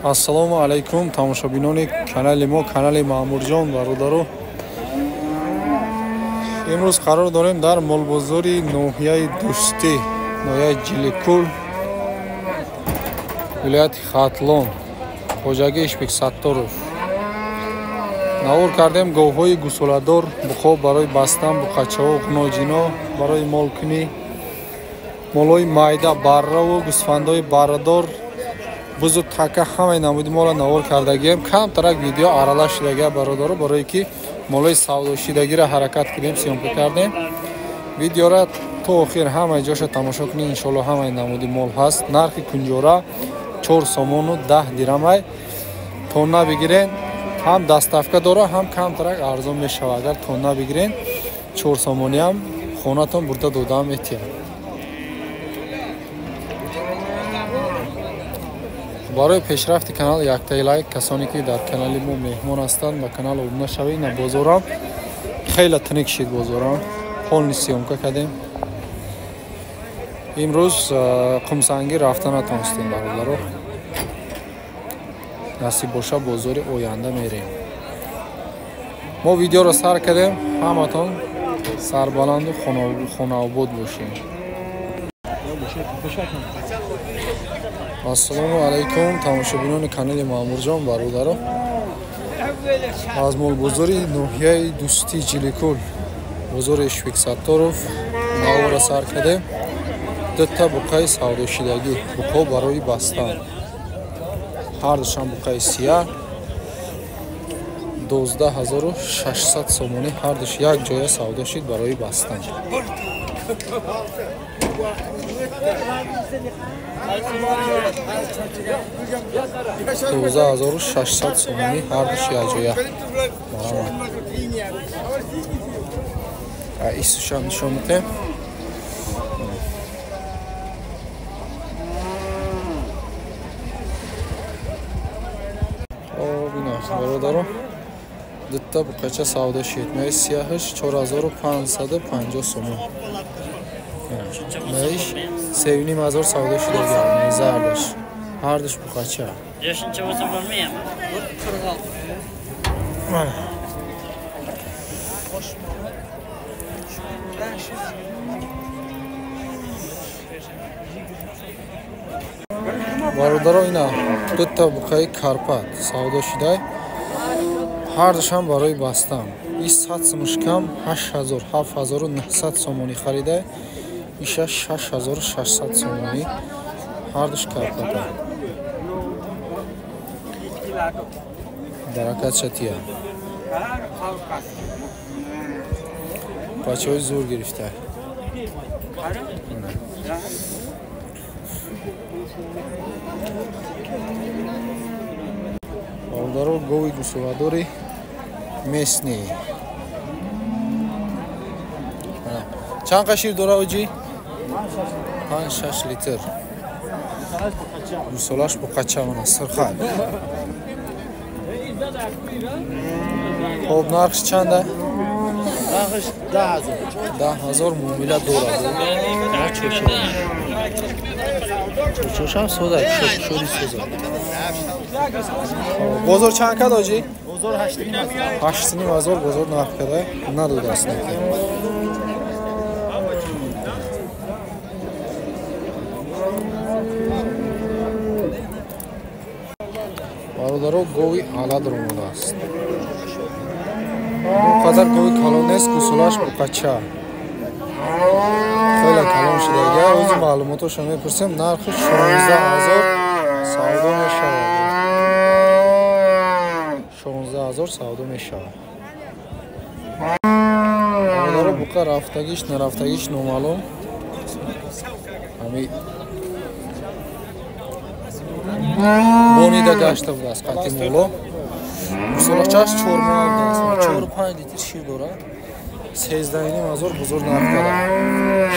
Ассалому алайкум тамошобинони канали мо, канали Маъмурҷон бародаро. Имрӯз қарор дорем дар молбозори ноҳияи Дӯстӣ, ноҳияи Ҷиликӯл, вилояти Хатлон, хоҷагии Ишбексатторов навор кардем говҳои гусоладор, буқоб барои бастан, буқачаҳо, ғуноҷино барои молкунӣ, молҳои майда, барраву гӯсфандҳои баррадор, бузу така ҳамаи намуди мола навор кардагием. Камтарак видео арала шудагия бародаро, барое ки молҳои савдошидагиро ҳаракат кардем, сёмка кардем. Видеора то охир ҳамаи ҷоша тамошо кунед. Иншоалло ҳамаи намуди мол ҳаст. Нархи кунҷора 4 сомону 10 дирҳамай. Тонна бигирен, ҳам даставка дора, ҳам камтарак арзон мешава. Агар тонна бигирен 4 сомониам хонатон бурда додам метиҳам. барои пешрафти канал яктаи лайк, касоне ки дар канали мо меҳмон ҳастанд, ба канал обуна шавед. На бозорам хеле тиник шид, бозорам ҳолни сёмка кардем. Имрӯз қумсангӣ рафта натонистем бародаро. Насиб боша бозори оянда мерем. Мо видеоро сар кардем. Ҳаматон сарбаланду хонаобод бошем. Ассалому алайкум тамошобинони канали Маъмурҷон бародаро. Аз молбозори ноҳияи Дӯстӣ Ҷиликӯл, бозори Ишбексатторов навора сар кардем. Дута буқаи савдошидагӣ, буқоб барои бастан, ҳардушам буқаи сияҳ 12600 сомонӣ, ҳардуш як ҷоя савдо шид барои бастан. 12600 сомонӣ, ҳардуш як ҷоя. Исушам нишон медем. бародаро, дута буқача савдо шид. Маиш сияҳаш 4550 сомон. Маиш 3500 савдо шидагиам. Мезардаш ҳардуш буқача. Яшинча bo'lsa bo'lmaymi? Mana. Бародаро, ина дута буқаи карпат савдо шидай. ҳардушам барои бастан. Ис сатсмушкам 7900 сомонӣ харидай. Иша 6600 сомонӣ. ҳардуш карпата. Даракат шатия. Бачаҳои зур гирифта. бародаро, гови гусоладори местни. Чанд қашир дора оҷи? 5-6 литр. Гусолаш буқача мана сирхат. Хоб нархш чанда? Narxi 10000. 10000 муомила дорад. Чошам сода, шоди соза. Бозор чанд кад оҷи? Bozor 8500. 8500 бозор нарх када надодаст. бародаро, гови аладро модааст. Қадар гови калон нест, гусолаш буқача. Хеле калон шудагия. Ози маълумотошро мепурсем. Нархи 16000 савдо мешавад. 16000 савдо мешавад. бародаро, буқа рафтагиш, нарафтагиш номаълум. Ҳами бонида гашта будааст қати моло. Гусолачаш 4 моҳ будааст. 4-5 литр шир дорад. 13500 бузург нарх дорад.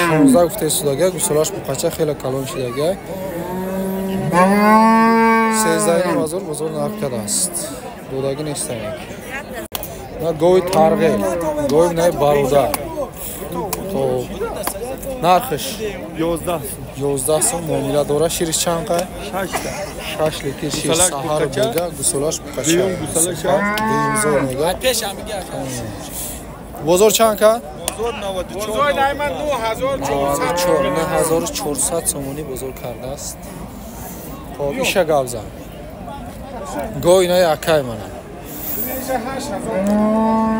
16 гуфте судагия, гусолаш буқача хеле калон шидагия. 13500 бузург нарх дорад. Додаги нестан. На гови тарғел, гови най бародар. То Narxış 11 11 сум муомила дора шириш чанд қа 6 литр шир Гусалаш саҳар букача. бега гусолаш букача Дуюм гусалаш. дуюмзор мега бозор чанд қа 9400 сомонӣ бозор кардааст. хоб иша гап зан гоҳ инои акай мана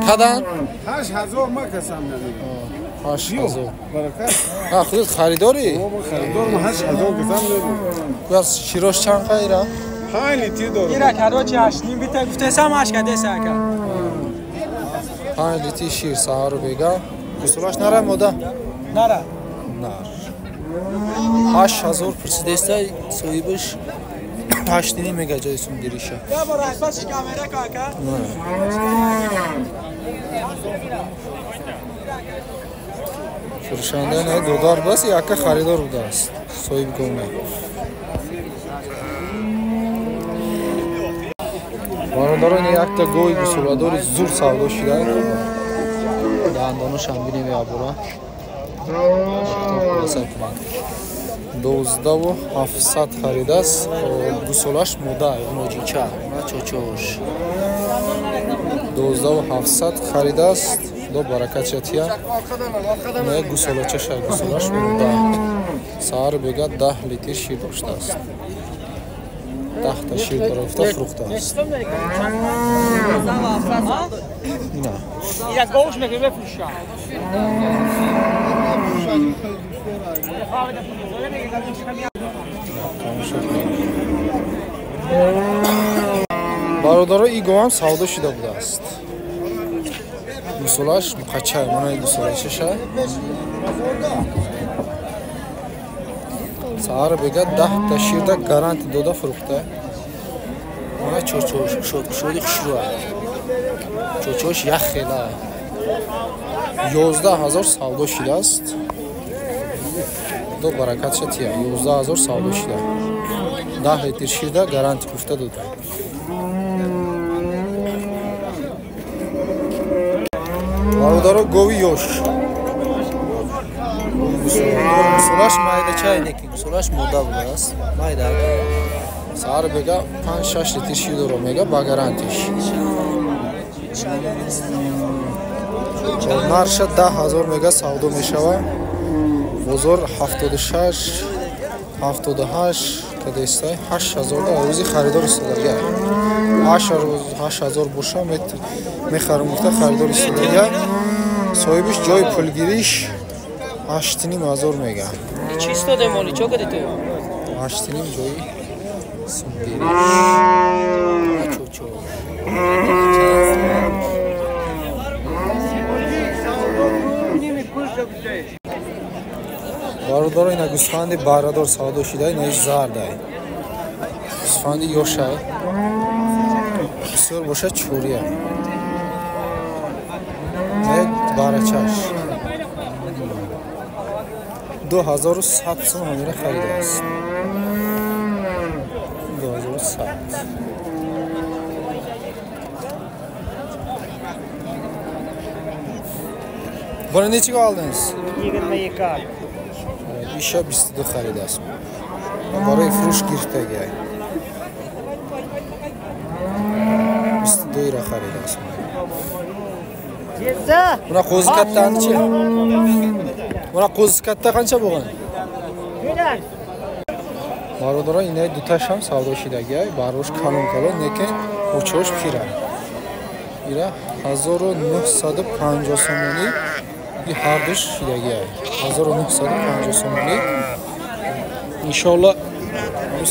кадан 8000 ما کسام نداریم 8000 برکت ها خودت خریداری خریدار ما 8000 کسام نداریم یاس شیروش چند qa ира خیلی تی داره گیره کرده چی هشتیم بیته گفته سم هشت کده سرکه 5 литр шир саҳару бега гусолаш нара мода نره нар 8000 пурсидеста соҳибаш 8 мега ҷои сум гириша یا با رسپاش کامره کاکا фурӯшанда не додар бас яка харидор будааст соҳиби гона бародарони якта гоҳи гусоладори зур савдо шуда дандонашам бинем ябора 12700 харидааст гусолаш мода ноҷича на чочош 12700 харидааст до баракатчатия не гусолачаша гусолаш мода саҳар бега 10 литр шир доштааст 10 та шир дарофта фурӯхтааст ина یک گوش میگه بفروشم бародаро и гоҳам савдо шуда будааст гусолаш муқачай манаи гусолачаша саҳар бега 10 та ширда гаранти дода фурӯхта мана чочош кушоди хушрӯа чочош ях хела 11000 савдо шудааст до баракатша тия 11000 савдо шуда 10 литр ширда гаранти гуфта дода бародаро гови ёш гусолаш майдачае неки гусолаш мода будааст майда саҳар бега 5-6 литр шир доро мега ба гарантиш нарша 10000 мега савдо мешава бозор 76 78 кадестай 8000 да рӯзи харидор истодагия 8000 боша мехарам гуфта харидор истодагия соҳибиш ҷои пулгириш 8500 мега چیست داده مالی چه کدی تو 8 ҷои сумгириш бародаро ина гӯсфанди барадор савдо шуда ина зардай гӯсфанди ёшай бисёр боша чӯрия як барачаш 2100 сум ҳамира харидааст 2100 бора нечига олдинgiz 22 иша 22 харидааст барои фурӯш гирифтага 22 ра харидааст муна қӯзи каттаани чи муна қӯзи катта қанча буған бародаро инаи дуташам савдо шидагиай барош калон калон некен очош пира ира 1950 сомонӣ и ҳардуш шидагиай 1950 сомонӣ иншоалло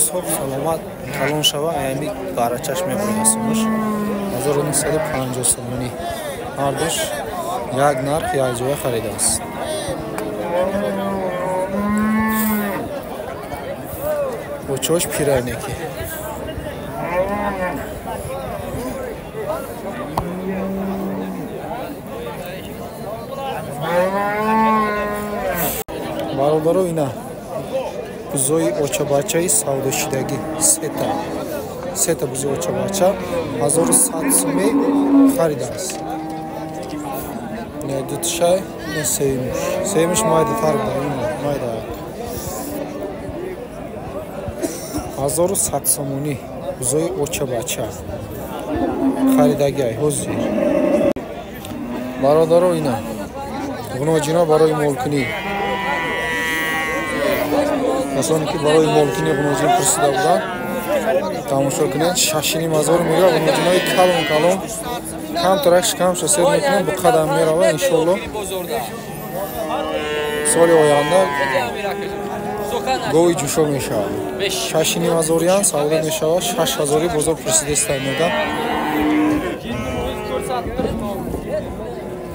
соҳ саломат калон шава аями барачаш мебоясонаш 1950 сомонӣ ҳардуш як нарх як ҷоя харидааст очош пирайнеки бародаро ина бузои очабачаи савдошидагӣ сета бузои очабача 1100 суми харидааст не дутшай не сеимуш майдатар буда mayda 1100 сомонӣ бузои оча бача харидагай ҳозир бародаро ина ғуноҷино барои молкунӣ касоне ки барои молкунӣ ғуноҷин пурсида буданд тамошо кунед 6,500 мегӯяд ғуноҷинои калон камтарак шикамша сер мекунед бо қадам мерава иншоалло соли оянда гови ҷӯшо мешавад 6,500 савдо мешавад 6,000 бозор пурсида истад медан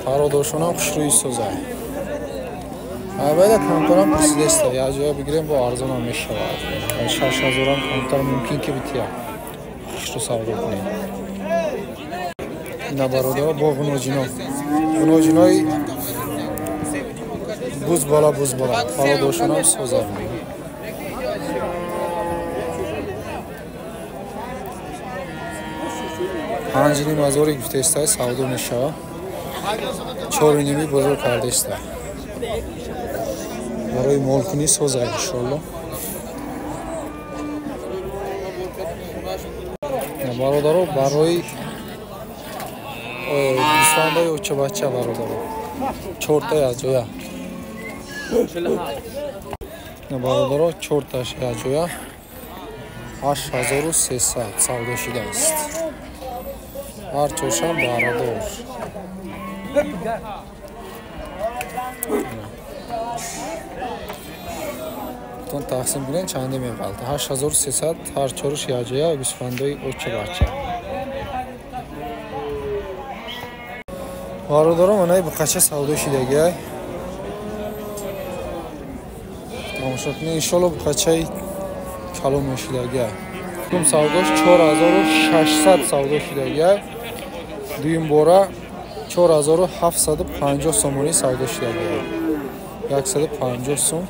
пародоршонам хушрӯи созай албатта камтарам пурсида истад як ҷоя бигирем бо арзонам мешавад 6,000 камтар мумкин ки бития хушрӯ савдо кунем ина бародаро бо ғуноҷинои буз бала пародоршонам созай панҷини мазори гуфтаистай савдо мешавад 4,5 бозор кардаиста барои молкунӣ созай иншоалло бародаро барои гӯсфандаи очабача бародаро 4 та як ҷоя бародаро 4 таш як ҷоя 8300 савдо шудааст ҳар чоршам барадор тон тақсим кунед чанде меқалта 8300 ҳар чорш як ҷоя гӯсфандаи очабача бародаро манаи буқача савдо шудагиай тамошо кунед иншоалло буқачаи калон мешудагиай кум савдош 4600 савдо шудагиай дуюм бора 4750 сомонӣ савдо шудагиай 150 сом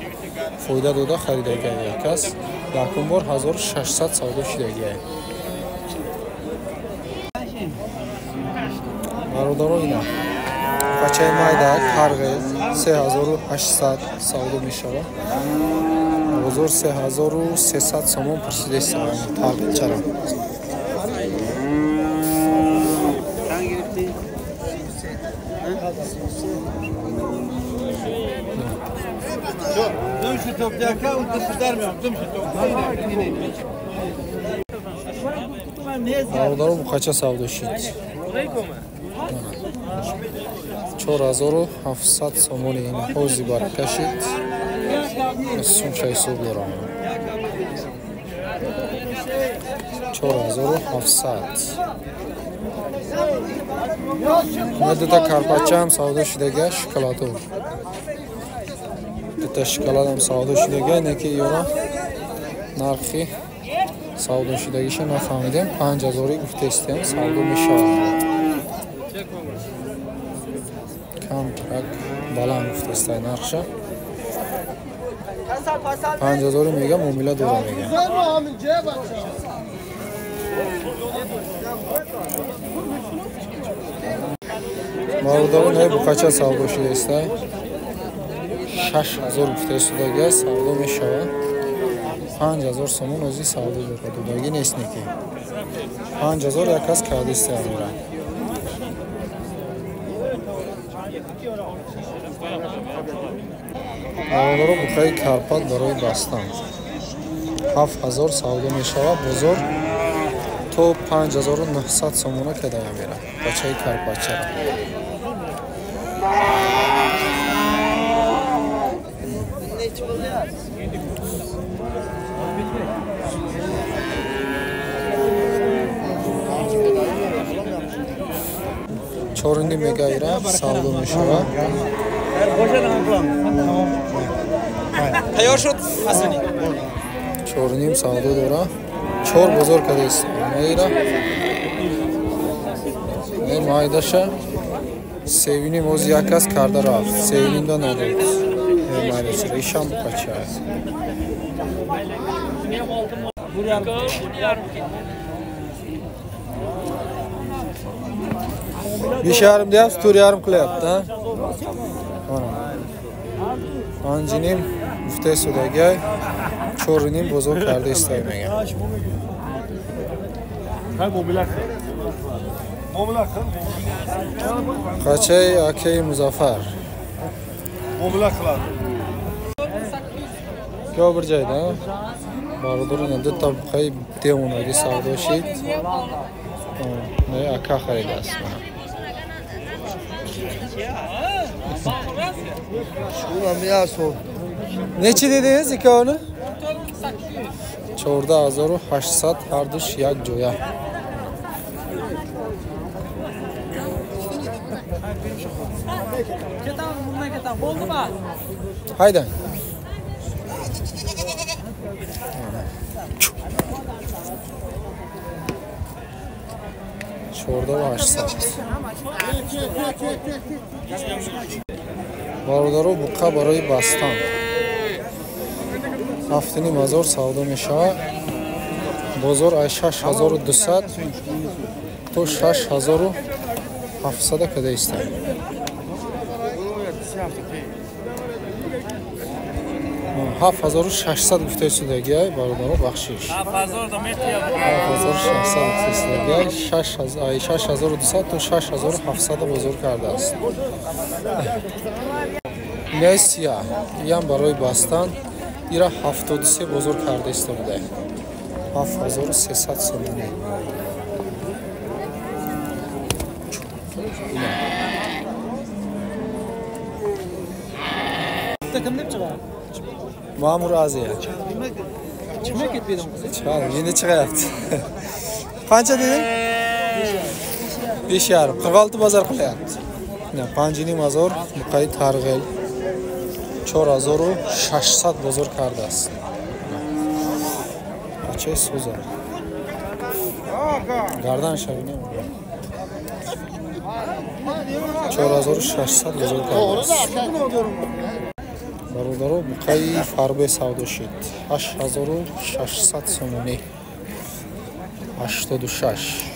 фоида дода харидагиай якас якум бор 1600 савдо шудагиай бародаро ина бачаи майда қарғе 3800 савдо мешавад бозор 3300 сомон пурсида истад тарбичара бародаро буқача савдо шуд 4700 сомони ина ҳози баракашид сумша ҳисоб дорам 4700 дута карпачаам савдо шудага шоколадор дута шоколадам савдо шудага неки ёра нархи савдо шудагиша нафаҳмидем 5000 гуфтаистем савдо мешавад камтарак баланд гуфтаистай нархша 5000 мега муомила дора мега бародаро наи буқача савдо шудаистай 6000 гуфтаистудага савдо мешавад 5000 сомон ози савдо дора додаги нест неки 5000 якас кардистай амира бародаро буқаи карпат барои бастан 7000 савдо мешавад бозор то 5900 сомона кадая мера бачаи карпатчара чорини мегаира савдо мешавад тайёр шуд ҳасани 4,5 савдо дора 4 бозор кадест меира майдаша 3,5 моз якас карда рафт 3,5 да надод майдаша ишам буқача بیش yarım دیاست تور yarım کلیت تا آنجینیم گفته سوداگی چورینیم بزرگ کرده استای میگن قچه اکی مزافر که بر جایده بارودرون دو طبقه دیمونادی سودا شید نه اکا خریده است نه چی دیدیز اکا اونه؟ 14800 هر دوش یک جویا haydi. Şurada başsa. Barodaro buqa baroyi bastan. Haftini mazor savdo misha. Bozor ay 6200 to 6700 kada istay. 7600 گفته شدگی برادر بخشش 7000 تا میتیه 7600 گفته 6200 تا 6700 بزرگ کرده است نسیا یام برای باستان ایرا 73 بزرگ کرده است بوده 7300 سومونه Takım ne çıkar? Mamur Aziya. Kime gitmedim kızı? Çıkalım, yine çıkayaktı. Kança dedin? 5,5. 46 bazar kılayaktı. Pancini mazor, muqayı targıl. 4600 bozor kardas. Kaçay suzar. Gardan şavine mi? 4600 bozor kardas. Barodaro buqayi farbe savdo shid 8600 so'mini 86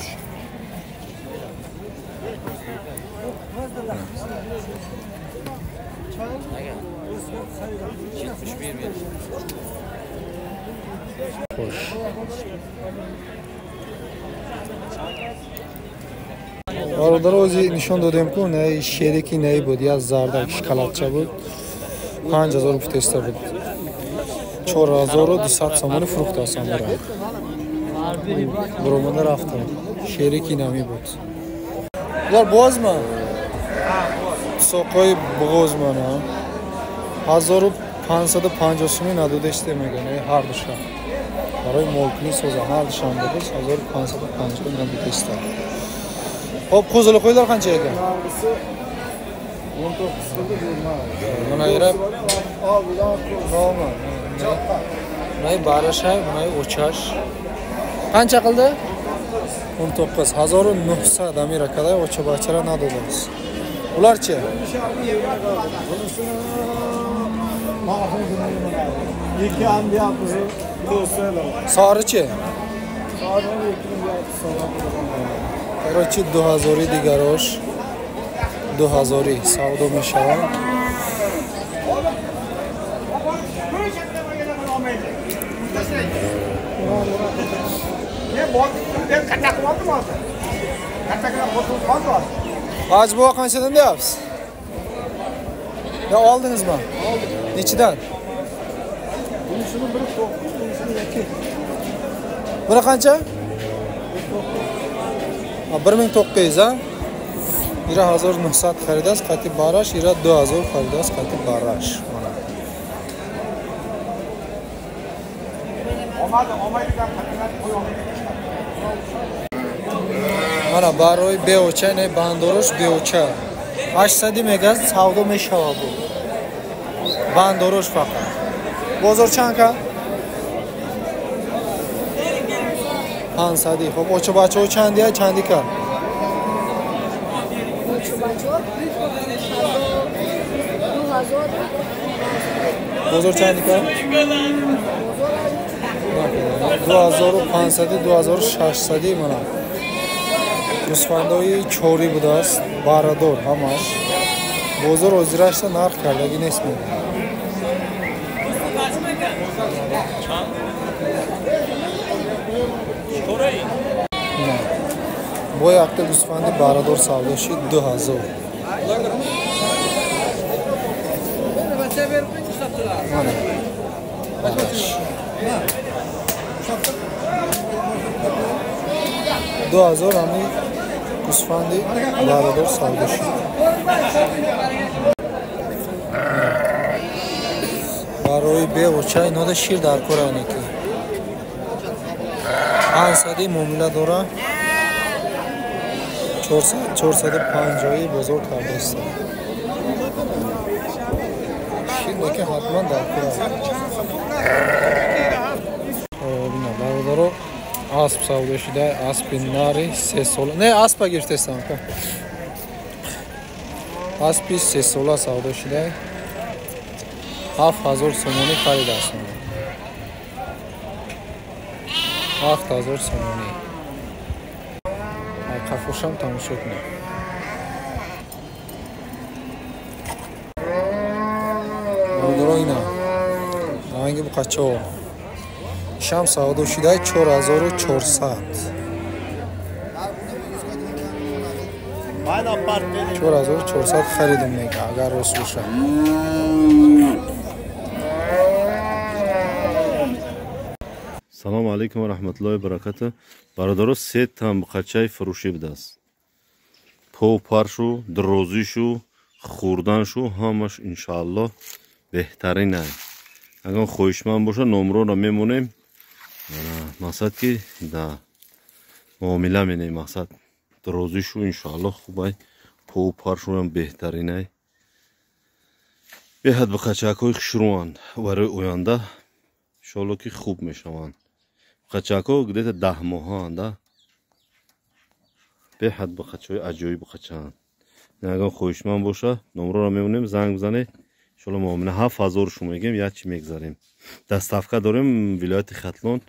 Xo'sh. Barodaro o'zi nishon dodem-ku, ne sheriki ne bud, ya zardak shokoladcha bud. 5000 پتیستا بود 4200 سومانی فروخت آسان برای برومانده رفتم شریکی نمی بود بلار باز من ساقای بغاز من 1550 سومی ندودشته میگنه هر دوشم برای مولکنی سوزه هر دوشم بودش 1550 ندودشته خب خوزلو خویدار خانچه اگه Buna göre normal. Bunay barashay, bunay uçaş. Qancha qildi? 19. 1900 amira kadar uça bachara nadodamiz. Ularchi? İki ambiya kızı dostlar. Sarichi? Короче 2000 digarosh 2000 savdo میشود Hacı bu qanchadan deyapsiz? Ya oldingiz mi? Nechidan? Bunun biri 9, bunun 2. Buni qancha? 1900 ha? Ира 1900 xaridas, qati barash, ira 2000 xaridas, qati barash. Mana baroy beocha ne bandorosh beocha. 800 megaz savdo meshava bu. Bandorosh faqat. Bozor chanka? 500. Xo'p, ocha bacha chandi ya, chandi ka? بزرگ چندی که؟ 2500 2600 مانا گوسفندای چوری بوده است بارادور همش بزرگ ازیرش نرخ کرده اگه نیست میده бо якта гӯсфанди барадор савдо шуд 2000. Mana. 2000 ҳами гӯсфанди барадор савдо шуд. барои бевоча инода шир дар кор айнаки 500 муомила дора 450 бозор кардааст. ширдаки ҳатман дар кор бина бародаро асп савдо шуда аспи нари 3 сола не аспа гирифтестам аспи 3 сола савдо шуда 7000 сомонӣ харидастам. 7000 сомонӣ. Ай қафошам тамошо кунем. Бародаро ина. Ранги буқачо. Шам савдо шудаи 4400. 4400 харидам мега агар рост боша. салому алейкум ва раҳматуллоҳи ва баракатуҳ. Бародаро се тамбақачаи фурӯшӣ будааст. По паршу, дрозишу, хурданшу ҳамаш иншааллоҳ беҳтарин аст. Агар хоҳишманд боша номроро мемонем. Мақсад ки да муомила менем мақсад дрозишу иншааллоҳ хубай, по паршу ҳам беҳтарин аст. беҳад бақачакҳои хушрӯанд барои оянда иншааллоҳ ки хуб мешаванд. Бақачаҳо где-то 10 моҳаанд. беҳад бақачаҳои аҷоиб бақачаанд. Агар хоҳишманд боша номроро мемонем, занг бизанед. иншааллоҳ муомила 7000 шумо мегем, як чи мегзарем. Доставка дорем, вилояти Хатлон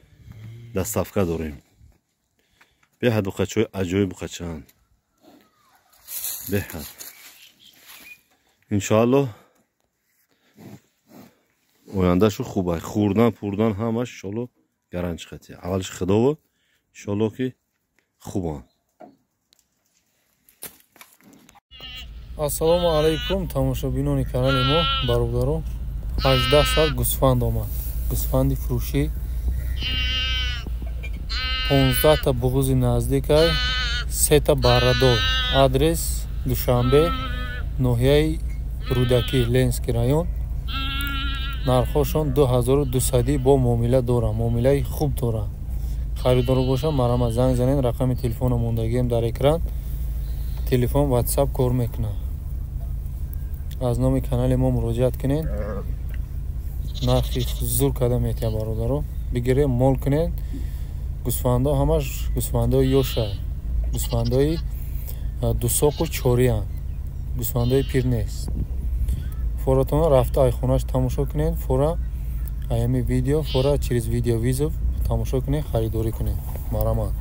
доставка дорем. беҳад бақачаҳои аҷоиб бақачаанд. беҳад иншааллоҳ ояндашу хуб аст. хурдан пурдан ҳамаш иншааллоҳ гаранчиқати. аввалиш худово иншааллоҳ ки хубанд. Ассалому алейкум тамошобинони канали мо бародаро 18 сал гӯсфанд омад. Гӯсфанди фурӯшӣ 15 та буғузи наздикай 3 та баррадор. Адрес Душанбе, ноҳияи Рудаки, Ленский район. нархошон 2200 бо муомила дора. муомилаи хуб дора. харидор боша марама занг занен, рақами телефона мондагием дар экран. телефон WhatsApp кор мекуна. аз номи канали мо муроҷиат кунед. нархи зур када метия бародаро. бигирем мол кунед. гӯсфандо ҳамаш гӯсфандои ёша. гӯсфандои дусоқу чориян. гӯсфандои пир нест. форатон рафта ай хонаш тамошо кунед. фора аями видео фора через видеовизов тамошо кунед, харидорӣ кунед. марамад.